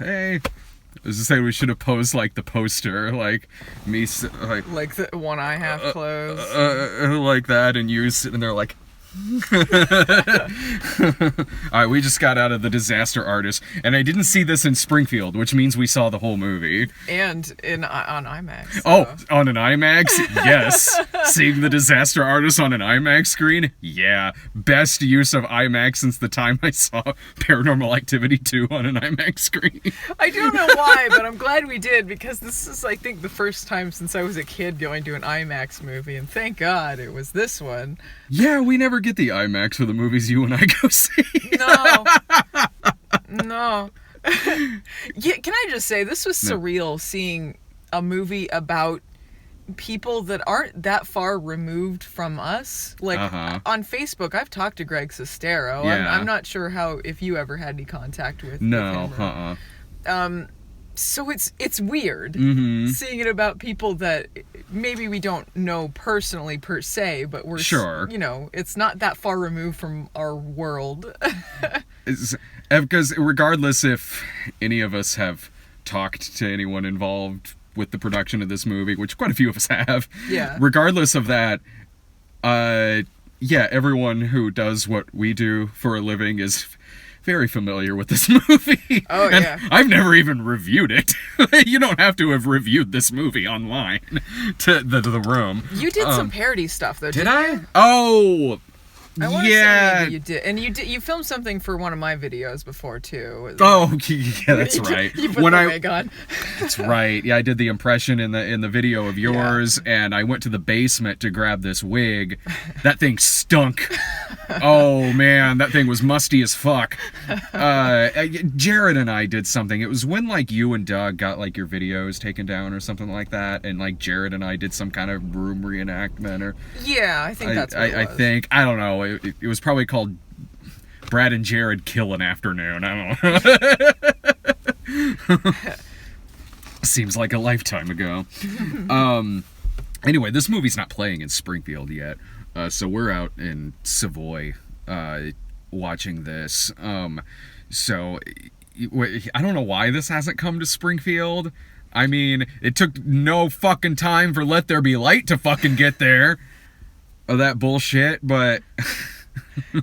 hey. I was just saying we should have posed like the poster, like me, like the one eye half closed, like that, and you sitting there like. Alright, we just got out of The Disaster Artist, and I didn't see this in Springfield, which means we saw the whole movie. And on IMAX. So. Oh, on an IMAX? Yes. Seeing The Disaster Artist on an IMAX screen? Yeah. Best use of IMAX since the time I saw Paranormal Activity 2 on an IMAX screen. I don't know why, but I'm glad we did, because this is, I think, the first time since I was a kid going to an IMAX movie, and thank God it was this one. Yeah, we never get the IMAX for the movies you and I go see. No. Yeah, can I just say, this was surreal seeing a movie about people that aren't that far removed from us. Like, on Facebook, I've talked to Greg Sestero. Yeah. I'm not sure if you ever had any contact with him. So it's weird seeing it about people that maybe we don't know personally per se, but we're sure. It's not that far removed from our world. Because regardless if any of us have talked to anyone involved with the production of this movie, which quite a few of us have, regardless of that, everyone who does what we do for a living is very familiar with this movie. Oh, and yeah. I've never even reviewed it. You don't have to have reviewed this movie online to the room. You did some parody stuff, though, did didn't I? you? Oh, I want to say maybe you did. And you filmed something for one of my videos before, too. Oh, yeah, that's right. You put the wig on. That's right. Yeah, I did the impression in the video of yours, and I went to the basement to grab this wig. That thing stunk. Oh, man, that thing was musty as fuck. Jared and I did something. It was when, like, you and Doug got, like, your videos taken down or something like that, and, like, Jared and I did some kind of room reenactment. Or Yeah, I think that's what it was. I think. I don't know. It was probably called Brad and Jared Kill an Afternoon. I don't know. Seems like a lifetime ago. Anyway, this movie's not playing in Springfield yet. So we're out in Savoy watching this. So I don't know why this hasn't come to Springfield. I mean, it took no fucking time for Let There Be Light to fucking get there. Oh, that bullshit, but...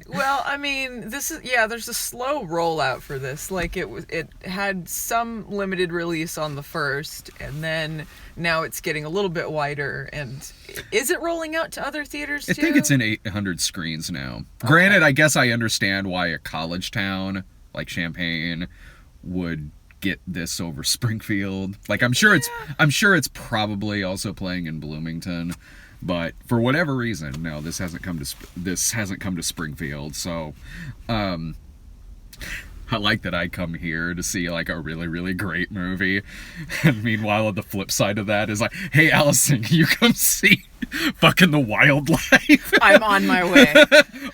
Well, I mean, there's a slow rollout for this. Like, it had some limited release on the first, and then now it's getting a little bit wider. And is it rolling out to other theaters too? I think it's in 800 screens now. Okay. Granted, I guess I understand why a college town like Champaign would get this over Springfield. Like, I'm sure it's probably also playing in Bloomington. But for whatever reason, no, this hasn't come to Springfield. So, I like that I come here to see like a really, really great movie. And meanwhile, on the flip side of that is like, hey, Allison, can you come see fucking The Wildlife? I'm on my way.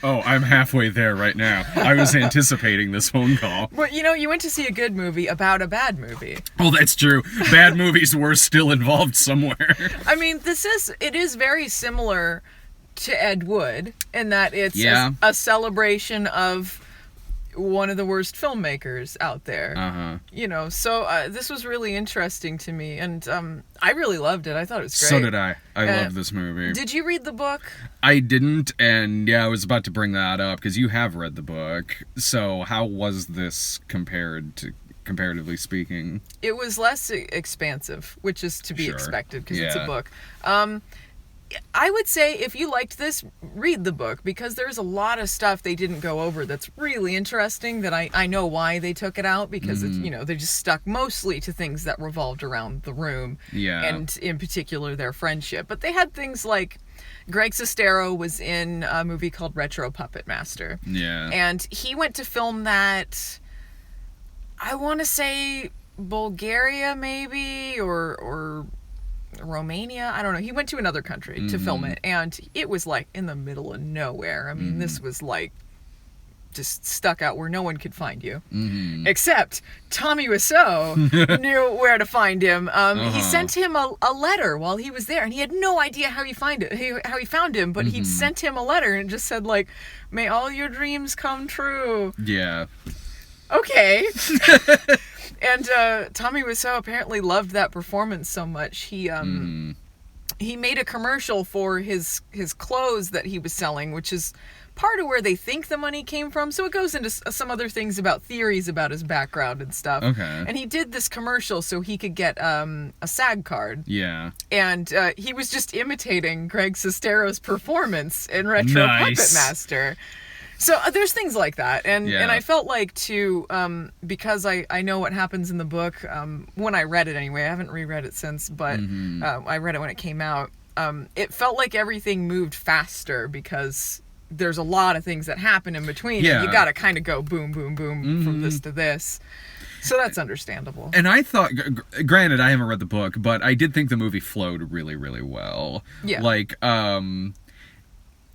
Oh, I'm halfway there right now. I was anticipating this phone call. But you went to see a good movie about a bad movie. Oh, that's true. Bad movies were still involved somewhere. I mean, it is very similar to Ed Wood in that it's a celebration of one of the worst filmmakers out there. So this was really interesting to me, and I really loved it. I thought it was great. So did I. I love this movie. Did you read the book? I didn't, and I was about to bring that up because you have read the book. So how was this comparatively speaking? It was less expansive, which is to be expected because it's a book. I would say if you liked this, read the book, because there's a lot of stuff they didn't go over that's really interesting that I know why they took it out, because it's, they just stuck mostly to things that revolved around the room and in particular their friendship. But they had things like Greg Sestero was in a movie called Retro Puppet Master. Yeah. And he went to film that, I want to say Bulgaria maybe, or Romania, I don't know. He went to another country to film it, and it was like in the middle of nowhere. I mean, this was like just stuck out where no one could find you, except Tommy Wiseau knew where to find him. He sent him a letter while he was there, and he had no idea how he found him, but he'd sent him a letter and just said, like, "May all your dreams come true." Yeah. Okay. And Tommy Wiseau apparently loved that performance so much. He made a commercial for his clothes that he was selling, which is part of where they think the money came from. So it goes into some other things about theories about his background and stuff. Okay. And he did this commercial so he could get a SAG card. Yeah. And he was just imitating Greg Sestero's performance in Retro Puppet Master. So there's things like that. And I felt like, too, because I know what happens in the book, when I read it anyway, I haven't reread it since, but I read it when it came out, it felt like everything moved faster because there's a lot of things that happen in between. Yeah. And you got to kind of go boom, boom, boom from this to this. So that's understandable. And I thought, granted, I haven't read the book, but I did think the movie flowed really, really well. Yeah. Like,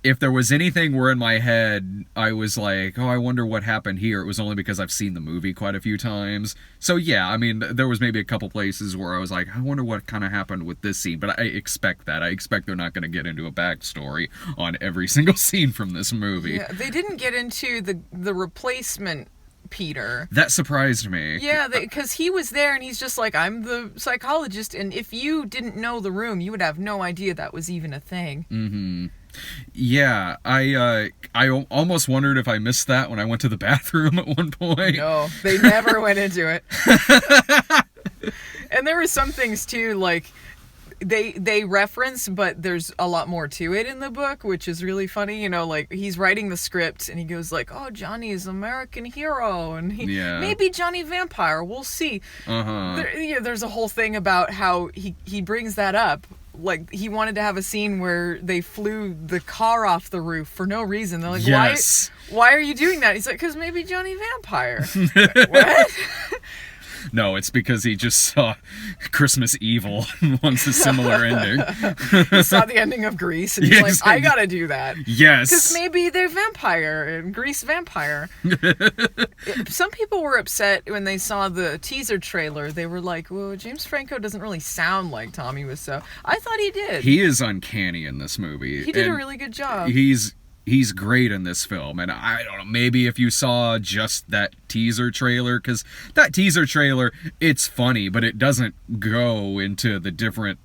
if there was anything where in my head I was like, oh, I wonder what happened here, it was only because I've seen the movie quite a few times. So yeah, I mean, there was maybe a couple places where I was like, I wonder what kind of happened with this scene, but I expect that. I expect they're not going to get into a backstory on every single scene from this movie. Yeah, they didn't get into the replacement Peter. That surprised me. Yeah, because he was there and he's just like, I'm the psychologist, and if you didn't know the room, you would have no idea that was even a thing. Mm-hmm. Yeah, I almost wondered if I missed that when I went to the bathroom at one point. No, they never went into it. And there were some things too, like they reference, but there's a lot more to it in the book, which is really funny. You know, like he's writing the script and he goes like, "Oh, Johnny is American hero," and maybe Johnny Vampire. We'll see. There's a whole thing about how he brings that up. Like, he wanted to have a scene where they flew the car off the roof for no reason. They're like, yes. Why are you doing that? He's like, because maybe Johnny Vampire. What? No, it's because he just saw Christmas Evil and wants a similar ending. He saw the ending of Grease and he's like, I gotta do that. Yes. Because maybe they're vampire and Grease vampire. Some people were upset when they saw the teaser trailer. They were like, well, James Franco doesn't really sound like Tommy Wiseau. I thought he did. He is uncanny in this movie. He did a really good job. He's great in this film, and I don't know, maybe if you saw just that teaser trailer, because that teaser trailer, it's funny, but it doesn't go into the different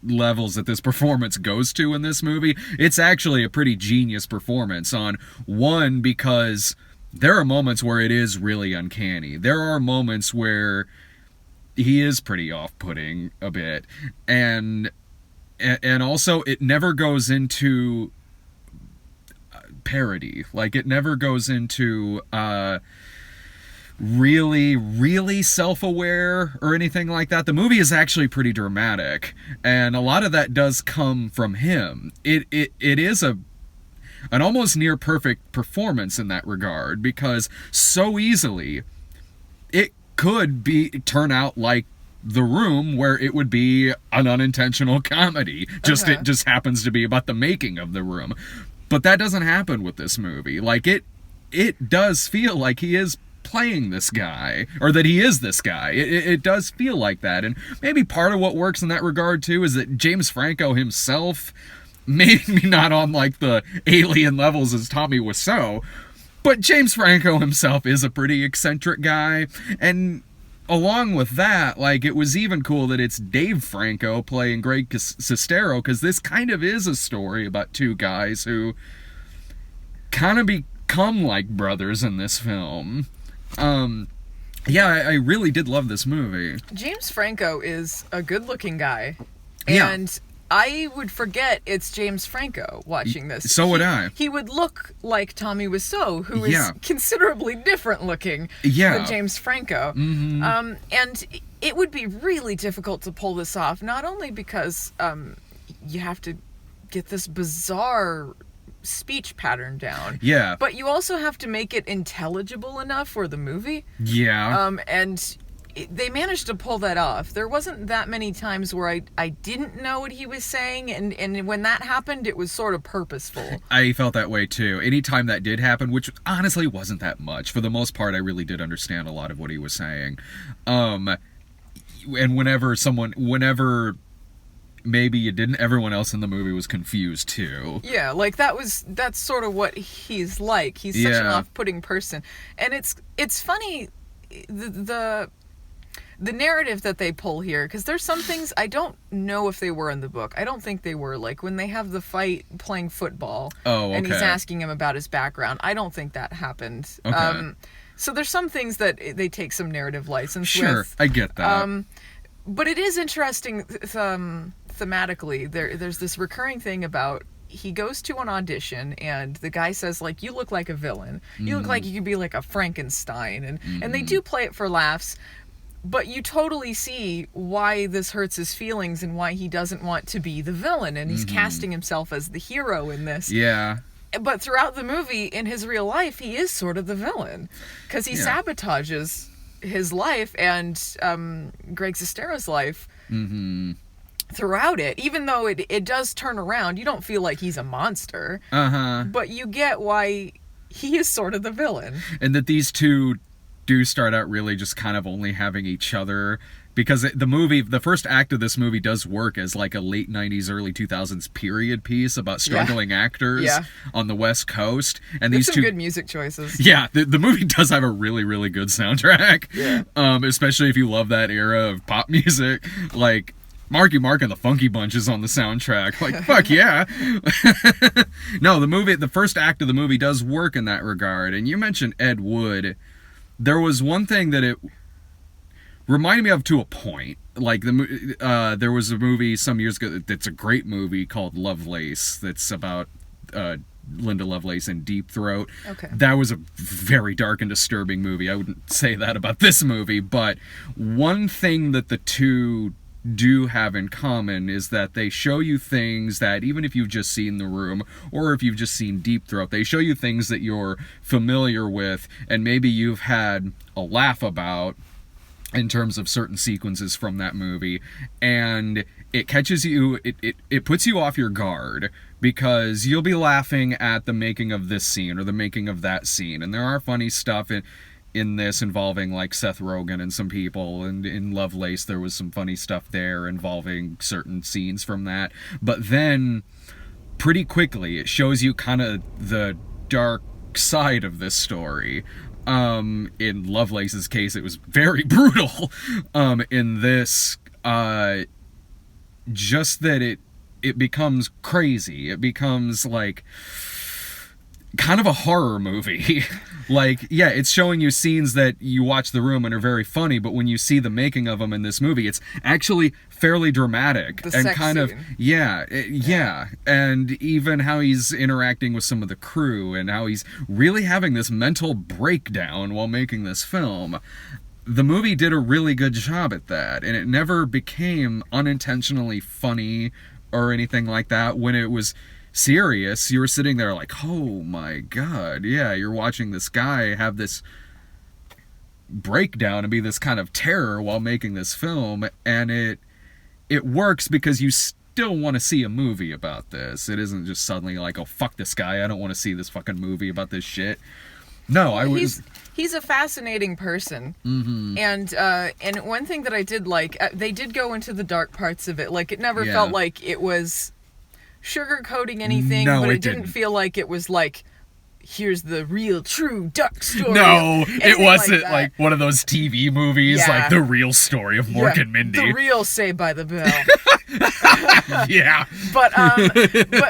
levels that this performance goes to in this movie. It's actually a pretty genius performance because there are moments where it is really uncanny. There are moments where he is pretty off-putting a bit, and also it never goes into parody. Like, it never goes into really, really self-aware or anything like that. The movie is actually pretty dramatic, and a lot of that does come from him. It is an almost near perfect performance in that regard, because so easily it could turn out like The Room, where it would be an unintentional comedy. It just happens to be about the making of The Room. But that doesn't happen with this movie. Like, it does feel like he is playing this guy, or that he is this guy. It does feel like that. And maybe part of what works in that regard, too, is that James Franco himself, maybe not on, like, the alien levels as Tommy Wiseau, but James Franco himself is a pretty eccentric guy. And along with that, like, it was even cool that it's Dave Franco playing Greg Sestero, because this kind of is a story about two guys who kind of become like brothers in this film. I really did love this movie. James Franco is a good-looking guy, and I would forget it's James Franco watching this. So would I. He would look like Tommy Wiseau, who is considerably different looking than James Franco. Mm-hmm. And it would be really difficult to pull this off, not only because you have to get this bizarre speech pattern down, but you also have to make it intelligible enough for the movie. And they managed to pull that off. There wasn't that many times where I didn't know what he was saying, and when that happened, it was sort of purposeful. I felt that way too. Anytime that did happen, which honestly wasn't that much, for the most part, I really did understand a lot of what he was saying. And whenever maybe you didn't, everyone else in the movie was confused too. Yeah, like that's sort of what he's like. He's such an off-putting person. And it's funny, the narrative that they pull here, because there's some things I don't know if they were in the book. I don't think they were. Like when they have the fight playing football, and he's asking him about his background. I don't think that happened. Okay. So there's some things that they take some narrative license with. Sure, I get that. But it is interesting thematically. There's this recurring thing about he goes to an audition and the guy says, like, you look like a villain. You look like you could be like a Frankenstein. And they do play it for laughs, but you totally see why this hurts his feelings and why he doesn't want to be the villain. And he's casting himself as the hero in this. Yeah. But throughout the movie, in his real life, he is sort of the villain. Because he sabotages his life and Greg Sestero's life. Throughout it, even though it does turn around, you don't feel like he's a monster. But you get why he is sort of the villain. And that these two do start out really just kind of only having each other, because the first act of this movie does work as like a late 90s, early 2000s period piece about struggling actors on the West Coast. And There's these some two good music choices. Yeah, the movie does have a really, really good soundtrack. Yeah. Especially if you love that era of pop music. Like, Marky Mark and the Funky Bunch is on the soundtrack. Like, fuck yeah. No, the first act of the movie does work in that regard. And you mentioned Ed Wood. There was one thing that it reminded me of to a point. Like, there was a movie some years ago that's a great movie called Lovelace that's about Linda Lovelace in Deep Throat. Okay. That was a very dark and disturbing movie. I wouldn't say that about this movie, but one thing that the two do have in common is that they show you things that, even if you've just seen The Room or if you've just seen Deep Throat, they show you things that you're familiar with and maybe you've had a laugh about in terms of certain sequences from that movie, and it catches you, it puts you off your guard, because you'll be laughing at the making of this scene or the making of that scene, and there are funny stuff in this involving like Seth Rogen and some people, and in Lovelace there was some funny stuff there involving certain scenes from that. But then pretty quickly it shows you kind of the dark side of this story. In Lovelace's case it was very brutal. In this, just that it becomes crazy. It becomes like kind of a horror movie. Like, yeah, it's showing you scenes that you watch The Room and are very funny, but when you see the making of them in this movie, it's actually fairly dramatic. The and sex kind scene. of yeah. And even how he's interacting with some of the crew and how he's really having this mental breakdown while making this film. The movie did a really good job at that, and it never became unintentionally funny or anything like that. When it was serious, you were sitting there like, oh my god, yeah, you're watching this guy have this breakdown and be this kind of terror while making this film, and it works because you still want to see a movie about this. It isn't just suddenly like, oh, fuck this guy, I don't want to see this fucking movie about this shit. No, He's a fascinating person. And one thing that I did like, they did go into the dark parts of it. Like, it never felt like it was sugarcoating anything, no, but it it didn't didn't feel like it was like, here's the real, true dark story. No, it wasn't like like one of those TV movies, like The Real Story of Mork and Mindy. The real Saved by the Bell. Yeah. But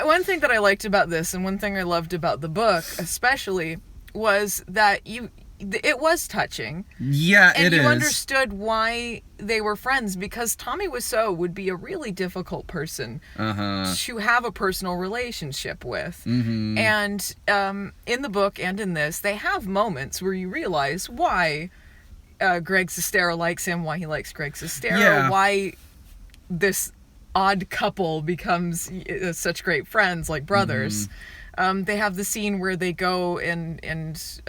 one thing that I liked about this, and one thing I loved about the book especially, was that it was touching. Yeah, and it is. And you understood why they were friends, because Tommy Wiseau would be a really difficult person to have a personal relationship with. And in the book and in this, they have moments where you realize why Greg Sestero likes him, why he likes Greg Sestero, why this odd couple becomes such great friends, like brothers. They have the scene where they go and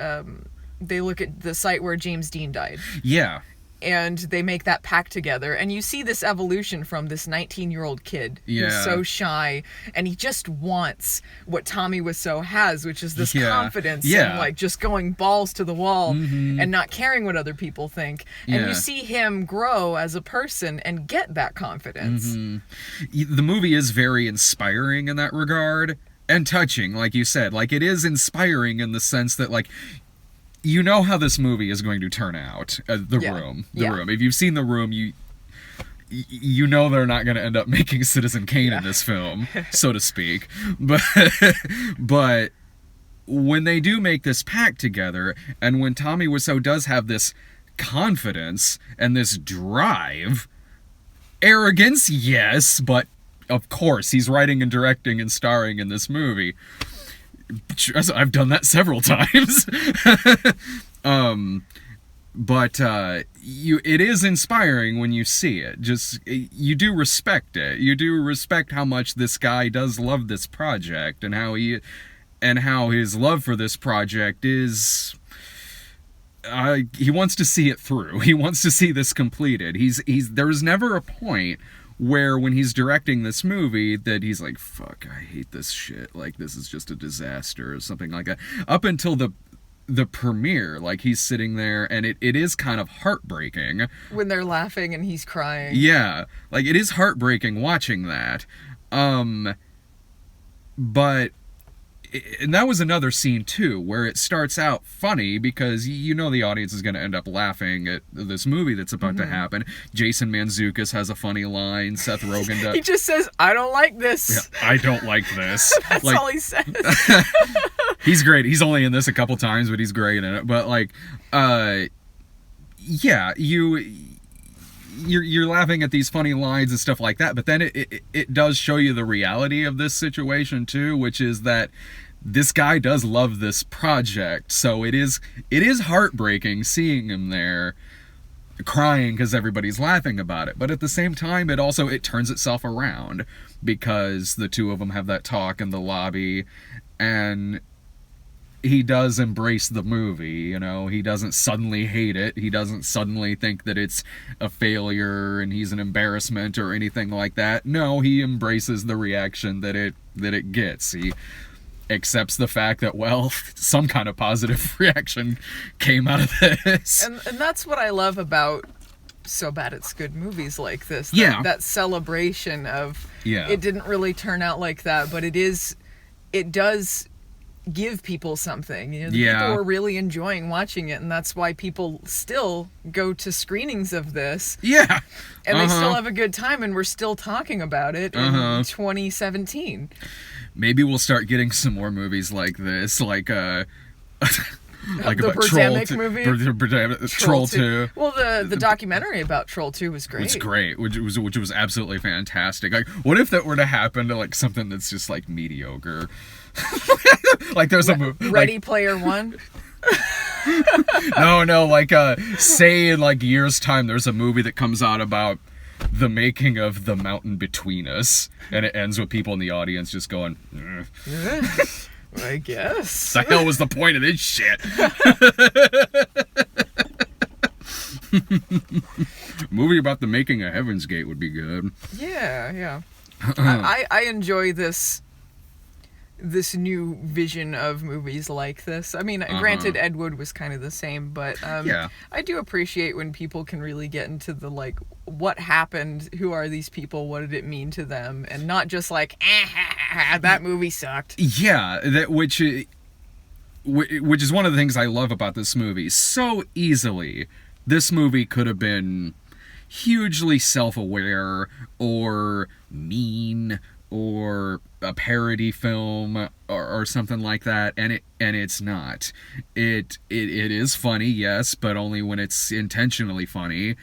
they look at the site where James Dean died. Yeah. And they make that pact together. And you see this evolution from this 19-year-old kid who's so shy, and he just wants what Tommy Wiseau has, which is this confidence and like just going balls to the wall and not caring what other people think. And you see him grow as a person and get that confidence. The movie is very inspiring in that regard. And touching, like you said. Like, it is inspiring in the sense that, like, you know how this movie is going to turn out. The Room. If you've seen The Room, you know they're not going to end up making Citizen Kane in this film, so to speak. But when they do make this pact together, and when Tommy Wiseau does have this confidence and this drive, arrogance, yes, but of course he's writing and directing and starring in this movie. I've done that several times. But it is inspiring when you see it. You do respect it. You do respect how much this guy does love this project, and how his love for this project is. He wants to see it through. He wants to see this completed. There's never a point where, when he's directing this movie, that he's like, fuck, I hate this shit. Like, this is just a disaster or something like that. Up until the premiere, like, he's sitting there, and it is kind of heartbreaking. When they're laughing and he's crying. Yeah. Like, it is heartbreaking watching that. But... And that was another scene, too, where it starts out funny because you know the audience is going to end up laughing at this movie that's about to happen. Jason Mantzoukas has a funny line. Seth Rogen does. He just says, I don't like this. Yeah, I don't like this. That's all he says. He's great. He's only in this a couple times, but he's great in it. But, like, yeah, you're laughing at these funny lines and stuff like that, but then it does show you the reality of this situation, too, which is that this guy does love this project, so it is heartbreaking seeing him there crying because everybody's laughing about it. But at the same time, it turns itself around because the two of them have that talk in the lobby, and he does embrace the movie, you know. He doesn't suddenly hate it. He doesn't suddenly think that it's a failure and he's an embarrassment or anything like that. No, he embraces the reaction that it gets. He accepts the fact that, well, some kind of positive reaction came out of this. And that's what I love about So Bad It's Good movies like this. That celebration of, it didn't really turn out like that, but it does give people something. You know, people are really enjoying watching it, and that's why people still go to screenings of this. Yeah. And they still have a good time, and we're still talking about it in 2017. Maybe we'll start getting some more movies like this, like like the Birdemic movie? Troll 2. Well, the documentary about Troll 2 was great. It's great, which was absolutely fantastic. Like, what if that were to happen to, like, something that's just, like, mediocre? Like, there's a movie... Ready Player One? No, like, say in, like, years' time, there's a movie that comes out about the making of The Mountain Between Us, and it ends with people in the audience just going, I guess. The hell was the point of this shit? Movie about the making of Heaven's Gate would be good. Yeah. I enjoy this new vision of movies like this. I mean, granted, Ed Wood was kind of the same, but I do appreciate when people can really get into the, like, what happened, who are these people, what did it mean to them, and not just like, that movie sucked. Yeah, which is one of the things I love about this movie. So easily, this movie could have been hugely self-aware or mean or a parody film or something like that, and it's not. It is funny, yes, but only when it's intentionally funny,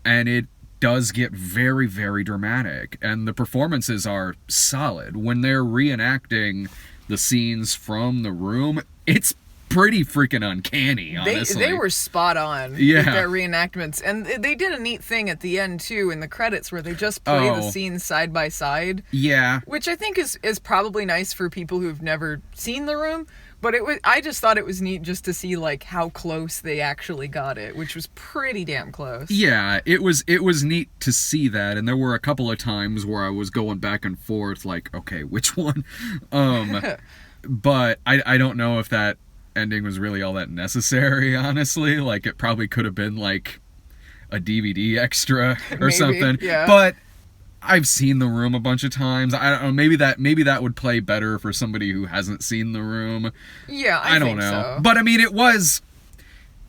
and it does get very, very dramatic, and the performances are solid. When they're reenacting the scenes from The Room, it's pretty freaking uncanny, honestly. They were spot on with their reenactments, and they did a neat thing at the end too in the credits where they just play the scenes side by side. Yeah, which I think is probably nice for people who've never seen The Room. But I just thought it was neat just to see, like, how close they actually got it, which was pretty damn close. Yeah, it was neat to see that, and there were a couple of times where I was going back and forth, like, okay, which one? But I don't know if that ending was really all that necessary, honestly. Like, it probably could have been, like, a DVD extra or something. Yeah. But I've seen The Room a bunch of times. I don't know, maybe that would play better for somebody who hasn't seen The Room. Yeah, I don't think know. so. But I mean, it was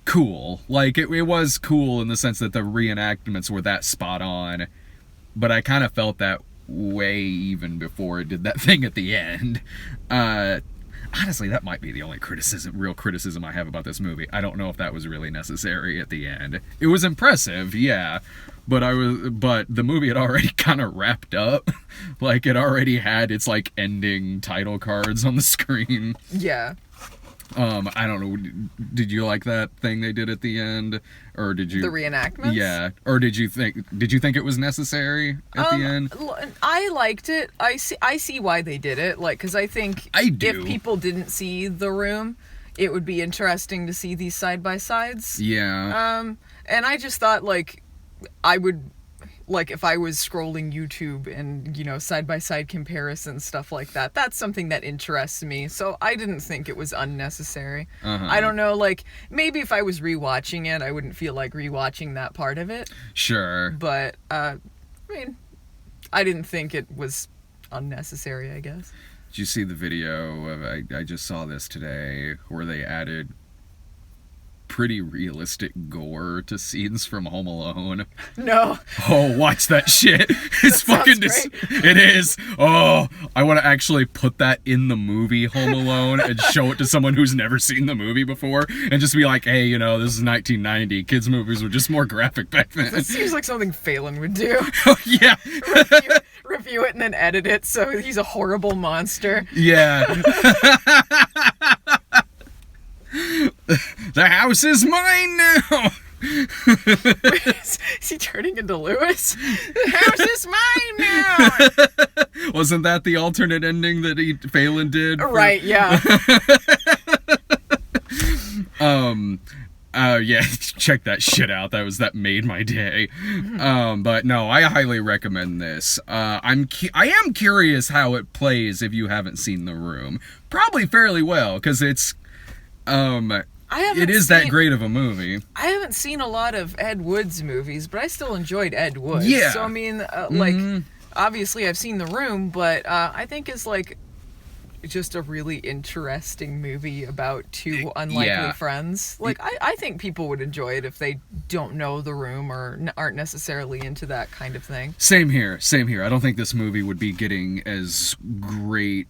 cool. Like, it was cool in the sense that the reenactments were that spot on, but I kind of felt that way even before it did that thing at the end. Honestly, that might be the only real criticism I have about this movie. I don't know if that was really necessary at the end. It was impressive, yeah, but the movie had already kind of wrapped up. Like, it already had its, like, ending title cards on the screen. Yeah. I don't know. Did you like that thing they did at the end, or did you? The reenactments? Yeah. Or did you think it was necessary at the end? I liked it. I see why they did it. Like, because I think if people didn't see The Room, it would be interesting to see these side by sides. Yeah. And I just thought, like, I would. Like, if I was scrolling YouTube and, you know, side-by-side comparisons, stuff like that, that's something that interests me. So I didn't think it was unnecessary. I don't know, like, maybe if I was rewatching it, I wouldn't feel like rewatching that part of it. Sure. But, I mean, I didn't think it was unnecessary, I guess. Did you see the video of, I just saw this today, where they added pretty realistic gore to scenes from Home Alone? No. Oh, watch that shit. It's fucking it is. Oh, I want to actually put that in the movie Home Alone and show it to someone who's never seen the movie before and just be like, hey, you know, this is 1990. Kids' movies were just more graphic back then. It seems like something Phelan would do. Oh, yeah. Review it and then edit it so he's a horrible monster. Yeah. The house is mine now. Is he turning into Lewis? The house is mine now. Wasn't that the alternate ending that Phelan did? Right, yeah. Yeah, check that shit out. That made my day. But no, I highly recommend this. I am curious how it plays if you haven't seen The Room. Probably fairly well, because it is that great of a movie. I haven't seen a lot of Ed Wood's movies, but I still enjoyed Ed Wood. Yeah. So, I mean, like, obviously I've seen The Room, but I think it's, like, just a really interesting movie about two unlikely friends. Like, I think people would enjoy it if they don't know The Room or aren't necessarily into that kind of thing. Same here. I don't think this movie would be getting as great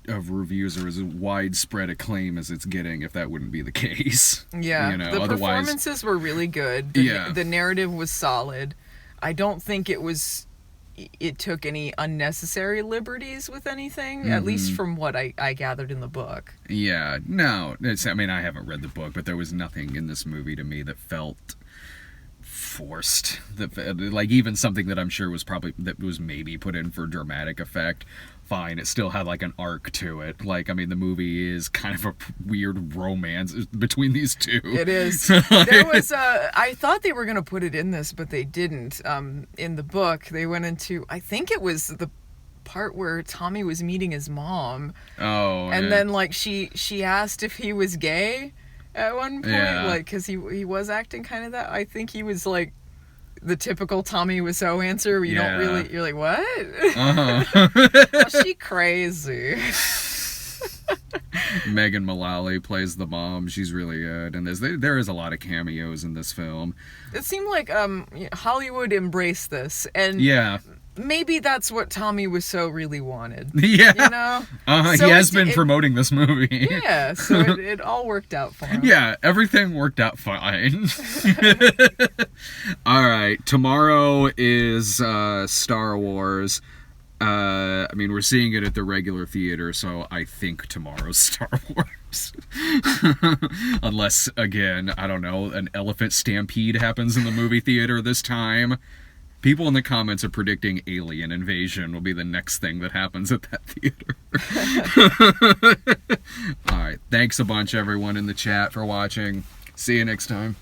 of reviews or as widespread acclaim as it's getting if that wouldn't be the case. Yeah, you know, the performances were really good. The narrative was solid. I don't think it took any unnecessary liberties with anything, at least from what I gathered in the book. Yeah, no, I mean, I haven't read the book, but there was nothing in this movie to me that felt forced. Like, even something that I'm sure was maybe put in for dramatic effect, fine, it still had like an arc to it. Like, I mean, the movie is kind of a weird romance between these two. It is. There was I thought they were going to put it in this, but they didn't. In the book, they went into, I think it was the part where Tommy was meeting his mom. Oh, and then, like, she asked if he was gay at one point, like, because he was acting kind of that. I think he was like the typical Tommy Wiseau answer where you don't really, you're like, what? Well, she crazy. Megan Mullally plays the mom. She's really good, and there is a lot of cameos in this film. It seemed like Hollywood embraced this, and maybe that's what Tommy Wiseau really wanted. Yeah. You know? So he has been promoting this movie. Yeah, so it all worked out for him. Yeah, everything worked out fine. All right, tomorrow is Star Wars. I mean, we're seeing it at the regular theater, so I think tomorrow's Star Wars. Unless, again, I don't know, an elephant stampede happens in the movie theater this time. People in the comments are predicting alien invasion will be the next thing that happens at that theater. All right. Thanks a bunch, everyone in the chat, for watching. See you next time.